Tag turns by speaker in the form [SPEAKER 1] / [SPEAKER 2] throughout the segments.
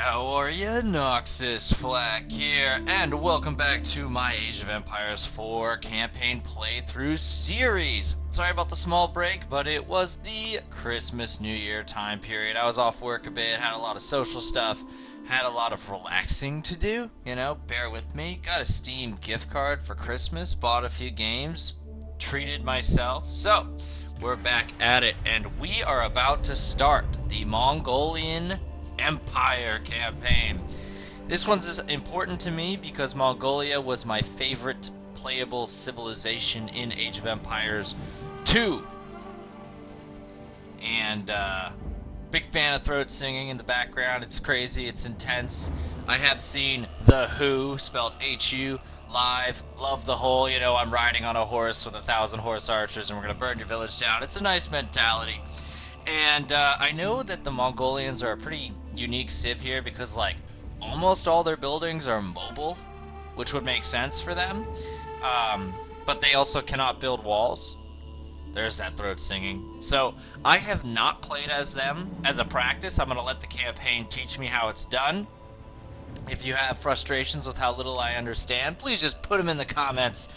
[SPEAKER 1] How are ya? Noxis Flak here, and welcome back to my Age of Empires 4 campaign playthrough series. Sorry about the small break, but it was the Christmas New Year time period. I was off work a bit, had a lot of social stuff, had a lot of relaxing to do, bear with me. Got a Steam gift card for Christmas, bought a few games, treated myself. So, we're back at it, and we are about to start the Mongolian Empire campaign. This one's important to me because Mongolia was my favorite playable civilization in Age of Empires 2. And big fan of throat singing in the background. It's crazy, it's intense. I have seen The Who, spelled H-U, live. Love the whole, I'm riding on a horse with 1,000 horse archers and we're gonna burn your village down. It's a nice mentality. And I know that the Mongolians are a pretty unique civ here because, almost all their buildings are mobile, which would make sense for them. But they also cannot build walls. There's that throat singing. So I have not played as them as a practice. I'm going to let the campaign teach me how it's done. If you have frustrations with how little I understand, please just put them in the comments.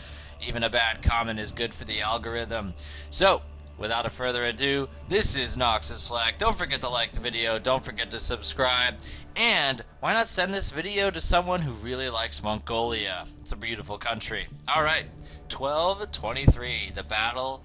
[SPEAKER 1] Even a bad comment is good for the algorithm. So, without a further ado, this is Noxis Flak. Don't forget to like the video, don't forget to subscribe, and why not send this video to someone who really likes Mongolia? It's a beautiful country. Alright, 1223, the Battle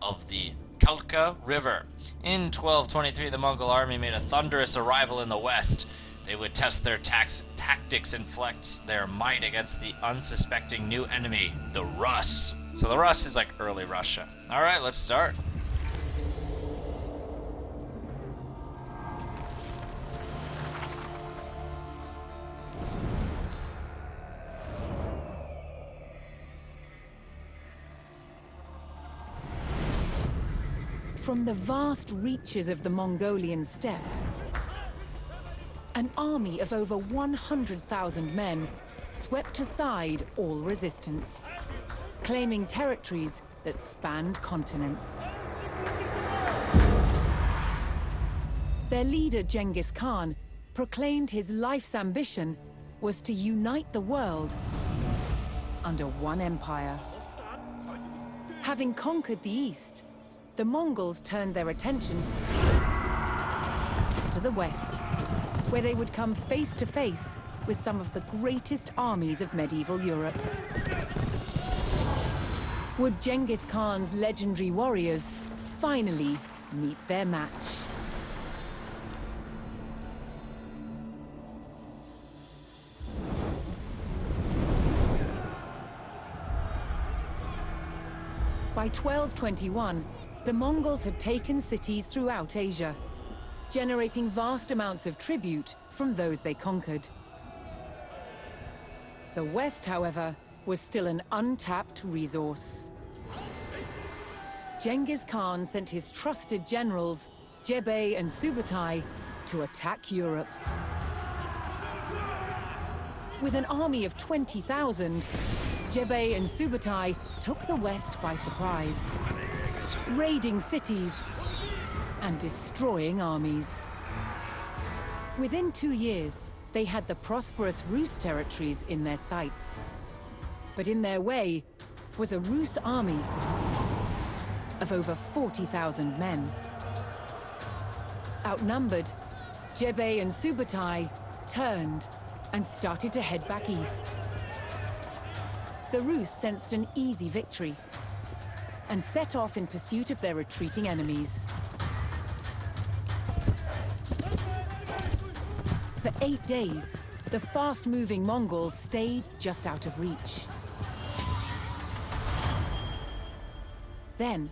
[SPEAKER 1] of the Kalka River. In 1223, the Mongol army made a thunderous arrival in the west. They would test their tactics and flex their might against the unsuspecting new enemy, the Rus. So the Rus is like early Russia. Alright, let's start.
[SPEAKER 2] From the vast reaches of the Mongolian steppe, an army of over 100,000 men swept aside all resistance, claiming territories that spanned continents. Their leader, Genghis Khan, proclaimed his life's ambition was to unite the world under one empire. Having conquered the East, the Mongols turned their attention to the west, where they would come face to face with some of the greatest armies of medieval Europe. Would Genghis Khan's legendary warriors finally meet their match? By 1221, the Mongols had taken cities throughout Asia, generating vast amounts of tribute from those they conquered. The West, however, was still an untapped resource. Genghis Khan sent his trusted generals, Jebei and Subutai, to attack Europe. With an army of 20,000, Jebei and Subutai took the West by surprise, raiding cities and destroying armies. Within 2 years, they had the prosperous Rus territories in their sights. But in their way was a Rus army of over 40,000 men. Outnumbered, Jebei and Subutai turned and started to head back east. The Rus sensed an easy victory and set off in pursuit of their retreating enemies. For 8 days, the fast-moving Mongols stayed just out of reach. Then,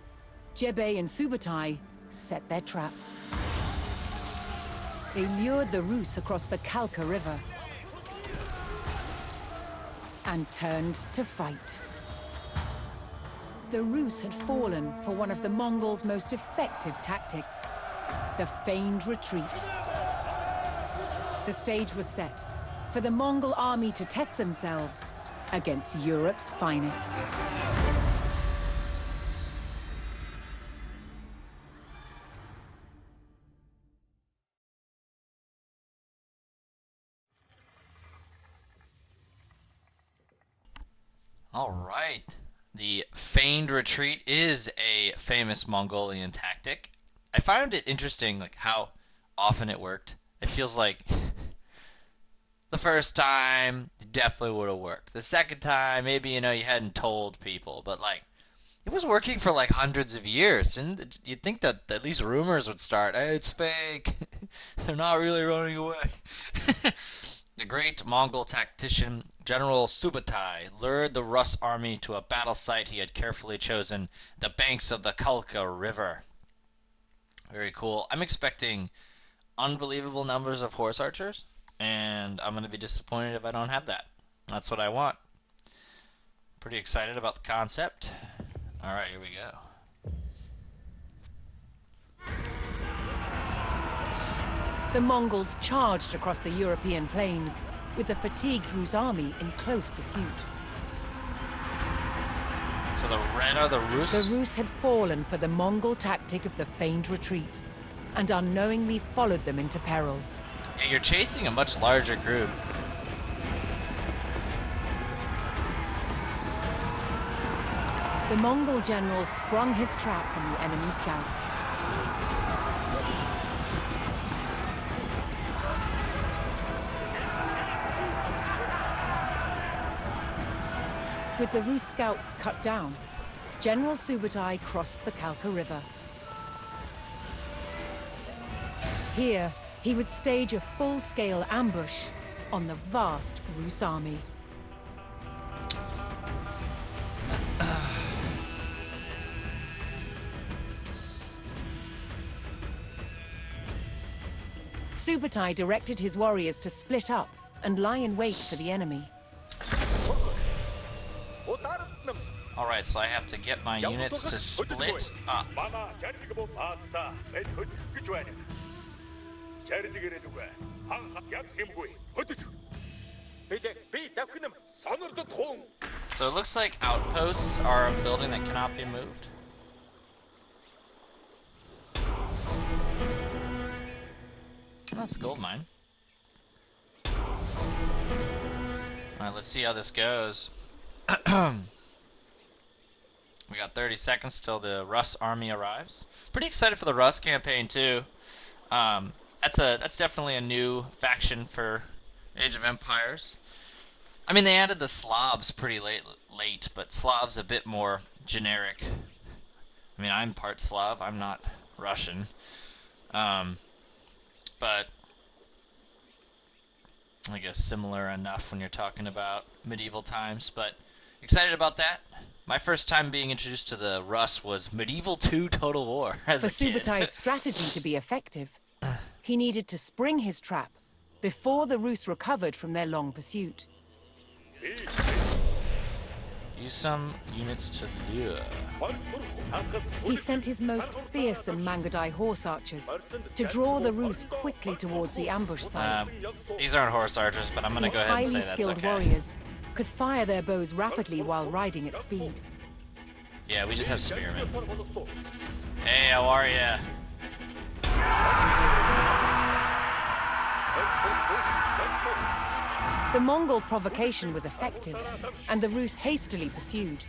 [SPEAKER 2] Jebei and Subutai set their trap. They lured the Rus across the Kalka River and turned to fight. The Rus had fallen for one of the Mongols' most effective tactics, the feigned retreat. The stage was set for the Mongol army to test themselves against Europe's finest.
[SPEAKER 1] Alright. The feigned retreat is a famous Mongolian tactic. I found it interesting like how often it worked. It feels like the first time it definitely would have worked. The second time maybe you hadn't told people, but like it was working for like hundreds of years, and you'd think that at least rumors would start. Hey, it's fake. They're not really running away. The great Mongol tactician General Subutai lured the Rus army to a battle site he had carefully chosen, the banks of the Kalka River. Very cool. I'm expecting unbelievable numbers of horse archers, and I'm going to be disappointed if I don't have that. That's what I want. Pretty excited about the concept. Alright, here we go.
[SPEAKER 2] The Mongols charged across the European plains, with the fatigued Rus army in close pursuit.
[SPEAKER 1] So the red are the Rus?
[SPEAKER 2] The Rus had fallen for the Mongol tactic of the feigned retreat, and unknowingly followed them into peril.
[SPEAKER 1] Yeah, you're chasing a much larger group.
[SPEAKER 2] The Mongol general sprung his trap on the enemy scouts. With the Rus scouts cut down, General Subutai crossed the Kalka River. Here, he would stage a full-scale ambush on the vast Rus army. Subutai directed his warriors to split up and lie in wait for the enemy.
[SPEAKER 1] Alright, so I have to get my units to split up. So it looks like outposts are a building that cannot be moved. That's a gold mine. Alright, let's see how this goes. We got 30 seconds till the Rus army arrives. Pretty excited for the Rus campaign too. That's definitely a new faction for Age of Empires. I mean, they added the Slavs pretty late, but Slavs a bit more generic. I mean, I'm part Slav. I'm not Russian. But I guess similar enough when you're talking about medieval times. But excited about that. My first time being introduced to the Rus was Medieval 2 Total War as a kid.
[SPEAKER 2] For Subutai's strategy to be effective, he needed to spring his trap before the Rus recovered from their long pursuit.
[SPEAKER 1] Use some units to lure.
[SPEAKER 2] He sent his most fearsome Mangadai horse archers to draw the Rus quickly towards the ambush site.
[SPEAKER 1] These aren't horse archers, but I'm going to go ahead and say that's okay.
[SPEAKER 2] Highly skilled warriors could fire their bows rapidly while riding at speed.
[SPEAKER 1] Yeah, we just have spearmen. Hey, how are ya?
[SPEAKER 2] The Mongol provocation was effective, and the Rus hastily pursued.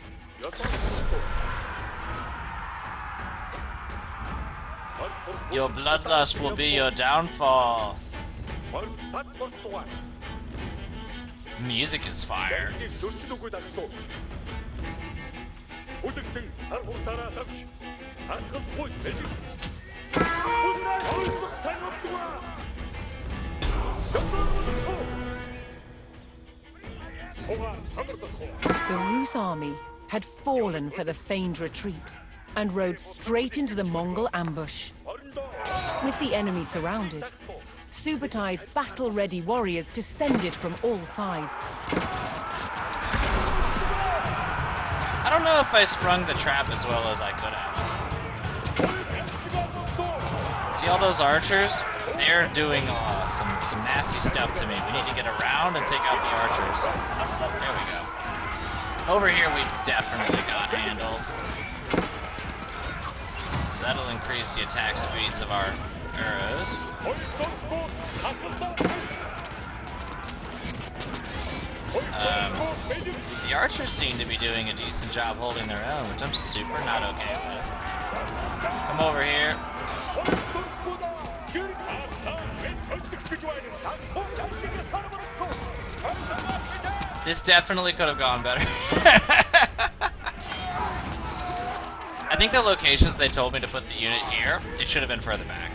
[SPEAKER 1] Your bloodlust will be your downfall. Music is fire.
[SPEAKER 2] The Rus army had fallen for the feigned retreat and rode straight into the Mongol ambush. With the enemy surrounded, Subutai's battle-ready warriors descended from all sides.
[SPEAKER 1] I don't know if I sprung the trap as well as I could have. See all those archers? They're doing some nasty stuff to me. We need to get around and take out the archers. There we go. Over here we definitely got handled. So that'll increase the attack speeds of our arrows. The archers seem to be doing a decent job holding their own, which I'm super not okay with. Come over here. This definitely could have gone better. I think the locations they told me to put the unit here, it should have been further back.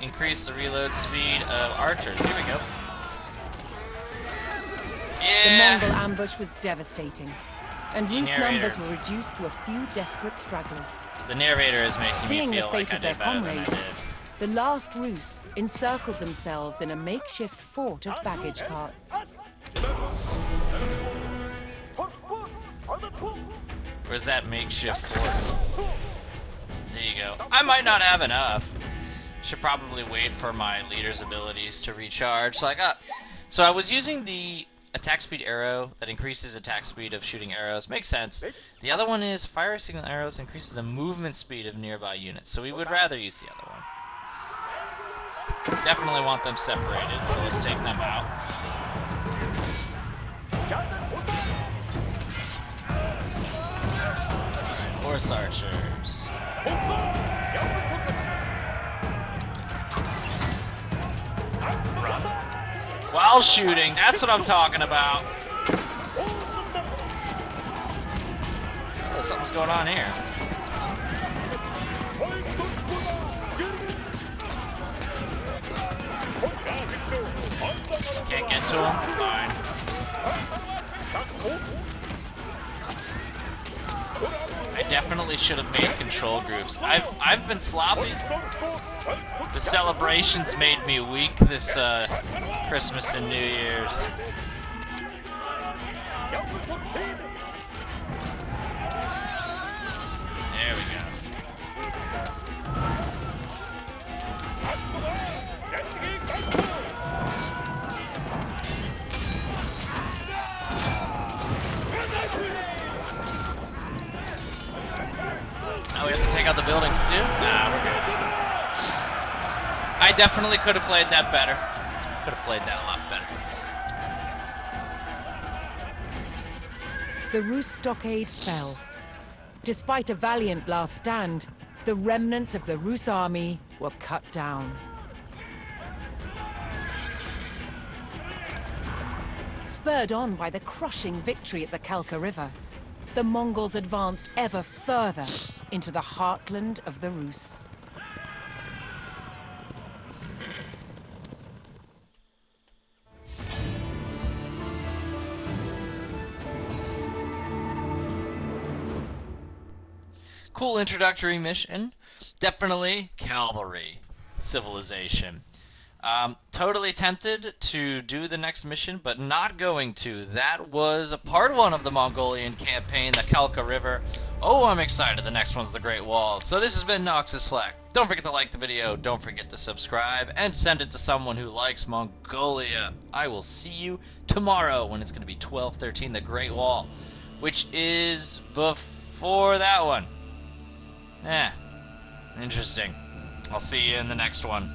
[SPEAKER 1] Increase the reload speed of archers. Here we go. Yeah.
[SPEAKER 2] The Mongol ambush was devastating, and Rus numbers were reduced to a few desperate stragglers.
[SPEAKER 1] The narrator is making
[SPEAKER 2] Seeing
[SPEAKER 1] me
[SPEAKER 2] the
[SPEAKER 1] feel
[SPEAKER 2] fate
[SPEAKER 1] like I
[SPEAKER 2] of their
[SPEAKER 1] did better than I
[SPEAKER 2] comrades,
[SPEAKER 1] did.
[SPEAKER 2] the last Rus encircled themselves in a makeshift fort of baggage carts.
[SPEAKER 1] Where's that makeshift fort? There you go. I might not have enough. Should probably wait for my leader's abilities to recharge. So I was using the attack speed arrow that increases attack speed of shooting arrows. Makes sense. The other one is fire signal arrows increases the movement speed of nearby units. So we would rather use the other one. Definitely want them separated, so let's take them out. Horse archers. While shooting, that's what I'm talking about. Oh, something's going on here. Can't get to him? Fine. I definitely should have made control groups. I've been sloppy. The celebrations made me weak this Christmas and New Year's. There we go. Now we have to take out the buildings too? Nah, we're good. I definitely could have played that better. Could have played that a lot better.
[SPEAKER 2] The Rus stockade fell. Despite a valiant last stand, the remnants of the Rus army were cut down. Spurred on by the crushing victory at the Kalka River, the Mongols advanced ever further into the heartland of the Rus.
[SPEAKER 1] Cool introductory mission. Definitely cavalry civilization. Totally tempted to do the next mission, but not going to. That was a part one of the Mongolian campaign, the Kalka River. Oh, I'm excited. The next one's the Great Wall. So this has been Noxis Flak. Don't forget to like the video. Don't forget to subscribe and send it to someone who likes Mongolia. I will see you tomorrow when it's going to be 12:13, the Great Wall, which is before that one. Interesting. I'll see you in the next one.